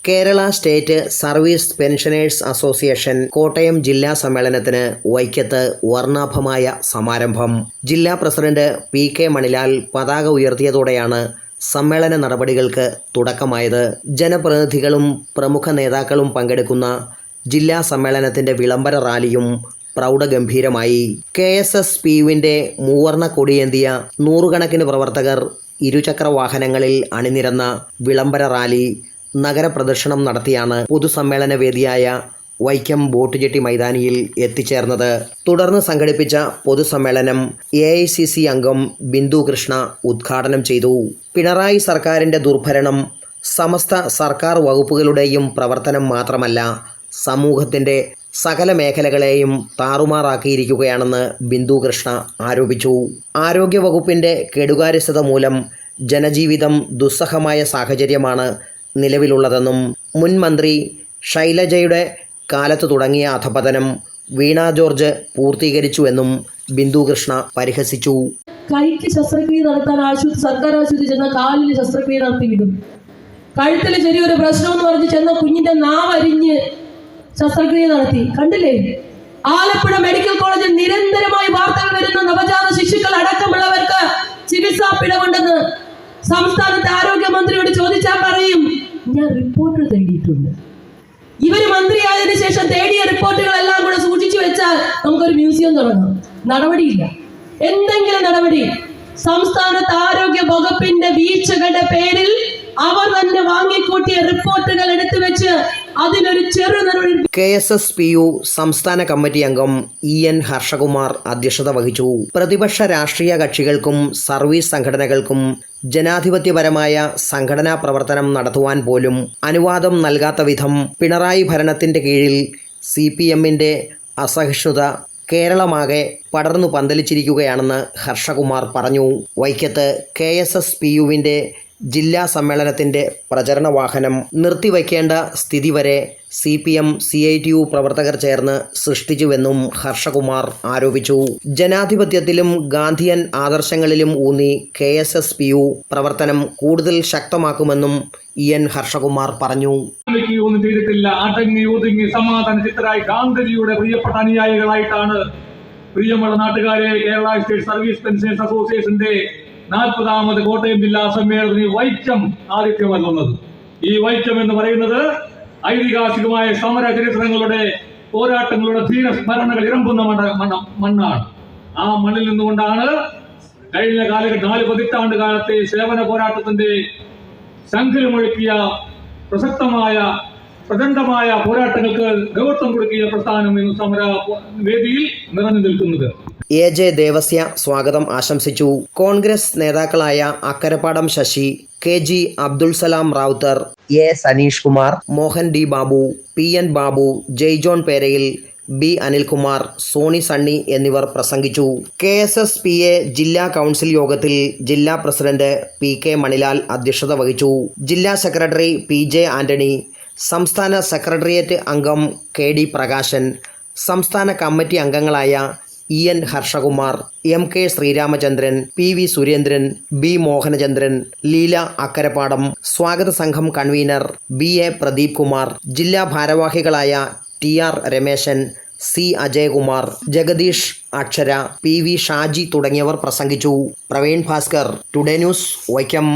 Kerala state service pensioners association Kottayam ജില്ലാ സമ്മേളനത്തിന് വൈക്കത്ത് വർണ്ണാഭമായ സമാരംഭം. ജില്ലാ പ്രസിഡന്റ് പി.കെ. മണിലാൽ പതാക ഉയർത്തിയതോടെയാണ് സമ്മേളന നടപടികൾക്ക് തുടക്കമായത്. ജനപ്രതിനിധികളും പ്രമുഖ നേതാക്കളും പങ്കെടുക്കുന്ന ജില്ലാ സമ്മേളനത്തിന്റെ വിളംബര റാലിയും പ്രൗഢഗംഭീരമായി. KSSPUവിന്റെ മൂവർണ്ണ കൊടിയേന്തിയ നൂറുകണക്കിന് പ്രവർത്തകർ ഇരുചക്ര വാഹനങ്ങളിൽ അണിനിരന്ന വിളംബര റാലി നഗരപ്രദക്ഷിണം നടത്തിയാണ് പൊതുസമ്മേളന വേദിയായ വൈക്കം ബോട്ടുജെട്ടി മൈതാനിയിൽ എത്തിച്ചേർന്നത്. തുടർന്ന് സംഘടിപ്പിച്ച പൊതുസമ്മേളനം AICC അംഗം ബിന്ദു കൃഷ്ണ ഉദ്ഘാടനം ചെയ്തു. പിണറായി സർക്കാരിൻ്റെ ദുർഭരണം സമസ്ത സർക്കാർ വകുപ്പുകളുടെയും പ്രവർത്തനം മാത്രമല്ല, സമൂഹത്തിൻ്റെ സകല മേഖലകളെയും താറുമാറാക്കിയിരിക്കുകയാണെന്ന് ബിന്ദു കൃഷ്ണ ആരോപിച്ചു. ആരോഗ്യവകുപ്പിൻ്റെ കെടുകാര്യസ്ഥത മൂലം ജനജീവിതം ദുസ്സഹമായ സാഹചര്യമാണ് നിലവിലുള്ളതെന്നും മുൻ മന്ത്രി ശൈലജയുടെ കാലത്ത് തുടങ്ങിയ അധപതനം വീണ ജോർജ് പൂർത്തീകരിച്ചുവെന്നും ബിന്ദു കൃഷ്ണ പരിഹസിച്ചു. കൈക്ക് ശസ്ത്രക്രിയ നടത്താൻ സർക്കാർ ആശുപത്രി ചെന്ന കാലിന് ശസ്ത്രക്രിയ നടത്തി വിടും. കഴുത്തിൽ ചെറിയൊരു പ്രശ്നം എന്ന് പറഞ്ഞ് ചെന്ന കുഞ്ഞിന്റെ നാവരിഞ്ഞ് ശസ്ത്രക്രിയ നടത്തി. കണ്ടില്ലേ? ആലപ്പുഴ മെഡിക്കൽ കോളേജിൽ നിരന്തരമായി വാർത്തകൾ വരുന്ന നവജാത ശിശുക്കൾ അടക്കമുള്ളവർക്ക് ചികിത്സാ പിഴവുണ്ടെന്ന് സംസ്ഥാനത്തെ ആരോഗ്യമന്ത്രിയോട് ചോദിച്ചാൽ പറയും, ഞാൻ റിപ്പോർട്ട് തേടിയിട്ടുണ്ട്. ഇവര് മന്ത്രിയായതിനു ശേഷം തേടിയ റിപ്പോർട്ടുകളെല്ലാം കൂടെ സൂക്ഷിച്ചു വെച്ചാൽ നമുക്കൊരു മ്യൂസിയം തുടങ്ങാം. നടപടിയില്ല. എന്തെങ്കിലും നടപടി? സംസ്ഥാനത്ത് ആരോഗ്യ വകുപ്പിന്റെ വീഴ്ചകളുടെ പേരിൽ അവർ തന്നെ വാങ്ങിക്കൂട്ടിയ റിപ്പോർട്ടുകൾ എടുത്തു വെച്ച് അതിനൊരു ചെറു നടപടി. KSSPU സംസ്ഥാന കമ്മിറ്റി അംഗം EN ഹർഷകുമാർ അധ്യക്ഷത വഹിച്ചു. പ്രതിപക്ഷ രാഷ്ട്രീയ കക്ഷികൾക്കും സർവീസ് സംഘടനകൾക്കും ജനാധിപത്യപരമായ സംഘടനാ പ്രവർത്തനം നടത്തുവാൻ പോലും അനുവാദം നൽകാത്ത വിധം പിണറായി ഭരണത്തിൻ്റെ കീഴിൽ CPMന്റെ അസഹിഷ്ണുത കേരളമാകെ പടർന്നു പന്തലിച്ചിരിക്കുകയാണെന്ന് ഹർഷകുമാർ പറഞ്ഞു. വൈക്കത്ത് KSSPUവിൻ്റെ ജില്ലാ സമ്മേളനത്തിൻ്റെ പ്രചരണ വാഹനം നിർത്തിവയ്ക്കേണ്ട സ്ഥിതി വരെ CPM CITU പ്രവർത്തകർ ചേർന്ന് സൃഷ്ടിച്ചുവെന്നും ഹർഷകുമാർ ആരോപിച്ചു. ജനാധിപത്യത്തിലും ഗാന്ധിയൻ ആദർശങ്ങളിലും ഊന്നി KSSPU പ്രവർത്തനം കൂടുതൽ ശക്തമാക്കുമെന്നും EN ഹർഷകുമാർ പറഞ്ഞു. ഒന്നും ചെയ്തിട്ടില്ല. അടങ്ങി ഒതുങ്ങി സമാധാനചിത്തരായി ഗാന്ധിജിയുടെ പ്രിയപ്പെട്ട അനുയായികളായിട്ടാണ് പ്രിയമുള്ള നാട്ടുകാരെ കേരള സ്റ്റേറ്റ് സർവീസ് പെൻഷനേഴ്സ് അസോസിയേഷന്റെ 40ാമത് കോട്ടയം ജില്ലാ സമ്മേളനത്തിന് വൈക്കം ആതിഥ്യം നൽകുന്നത്. ഈ വൈക്കം എന്ന് പറയുന്നത് ഐതിഹാസികമായ സമര ചരിത്രങ്ങളുടെ പോരാട്ടങ്ങളുടെ ധീരസ്മരണകൾ ഇറമ്പുന്ന മണ്ണാണ്. ആ മണ്ണിൽ നിന്നുകൊണ്ടാണ് കഴിഞ്ഞ കാലഘട്ടം 4 പതിറ്റാണ്ട് കാലത്തെ സേവന പോരാട്ടത്തിന്റെ ശംഖിലുമൊഴുക്കിയ പ്രചണ്ഡമായ പോരാട്ടങ്ങൾക്ക് നേതൃത്വം കൊടുക്കിയ പ്രസ്ഥാനം ഇന്ന് സമര വേദിയിൽ നിറഞ്ഞു നിൽക്കുന്നത്. AJ ദേവസ്യ സ്വാഗതം ആശംസിച്ചു. കോൺഗ്രസ് നേതാക്കളായ Akkarappadam Sasi, KG Abdul Salam Rawther, A Saneesh Kumar, Mohan D Babu, PN Babu, Jaijohn Perayil, B Anilkumar, Sony Sunny എന്നിവർ പ്രസംഗിച്ചു. KSSPA ജില്ലാ കൗൺസിൽ യോഗത്തിൽ ജില്ലാ പ്രസിഡന്റ് P.K. മണിലാൽ അധ്യക്ഷത വഹിച്ചു. ജില്ലാ സെക്രട്ടറി PJ ആന്റണി, സംസ്ഥാന സെക്രട്ടേറിയറ്റ് അംഗം KD പ്രകാശൻ, സംസ്ഥാന കമ്മിറ്റി അംഗങ്ങളായ EN Harshakumar, MK Sri Ramachandran, PV Surendran, B Mohanachandran, Leela Akkarappadam, സ്വാഗത സംഘം കൺവീനർ BA പ്രദീപ് കുമാർ, ജില്ലാ ഭാരവാഹികളായ TR രമേശൻ, C അജയകുമാർ, ജഗദീഷ് അക്ഷര, PV ഷാജി തുടങ്ങിയവർ പ്രസംഗിച്ചു. Praveen Bhaskar, today news, Vaikom.